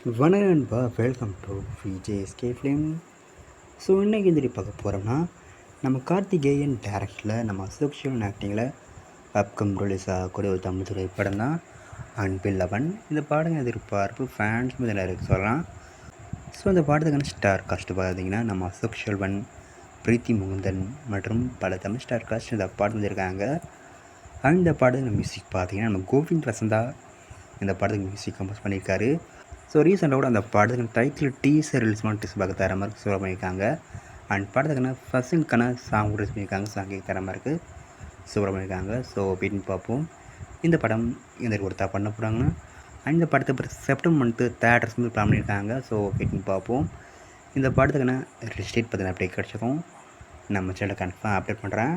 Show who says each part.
Speaker 1: வணக்கம் நண்பா, welcome to VJSK film. So இன்றைக்கி எதிரி பார்க்க போகிறோம்னா, நம்ம கார்த்திகேயன் டேரக்டரில் நம்ம அசோக் சிவன் ஆக்டிங்கில் அப்கம் ரிலீஸ் ஆகக்கூடிய ஒரு தமிழ் திரைப்படம் தான் அன்பில் அவன். இந்த பாடம் எதிர்பார்ப்பு ஃபேன்ஸ் முதல்ல இருக்குது சொல்லலாம். ஸோ இந்த பாடத்துக்கான ஸ்டார் காஸ்ட்டு பார்த்தீங்கன்னா, நம்ம அசோக் செல்வன், பிரீத்தி முகுந்தன் மற்றும் பல தமிழ் ஸ்டார் காஸ்ட் இந்த பாடம் வந்திருக்காங்க. இந்த பாடத்துக்கு மியூசிக் பார்த்தீங்கன்னா, நம்ம கோவிந்த் வசந்தா இந்த படத்துக்கு மியூசிக் கம்போஸ் பண்ணியிருக்காரு. ஸோ ரீசெண்டாக கூட அந்த படத்துக்கு டைட்டில் டீசர் ரிலீஸ் பண்ணி டீசர் பார்க்க தர மாதிரி சொல்ல பண்ணியிருக்காங்க. அண்ட் படத்துக்கான ஃபஸ்ட்டுக்கான சாங் ரிலீஸ் பண்ணியிருக்காங்க. சாங் தர மாதிரி இருக்குது, சூப்பராக பண்ணியிருக்காங்க. ஸோ வெயிட்டிங் பார்ப்போம் இந்த படம் எந்த கொடுத்தா பண்ண போகிறாங்கன்னா. இந்த படத்தை இப்போ செப்டம்பர் மந்த்து தேட்டர்ஸ் வந்து பிளான் பண்ணியிருக்காங்க. ஸோ வெயிட்டிங் பார்ப்போம். இந்த படத்துக்கான ரிஸ்டேட் பற்றின அப்டேட் கிடச்சிருக்கோம். நம்ம சேனலை கன்ஃபார்ம் அப்டேட் பண்ணுறேன்.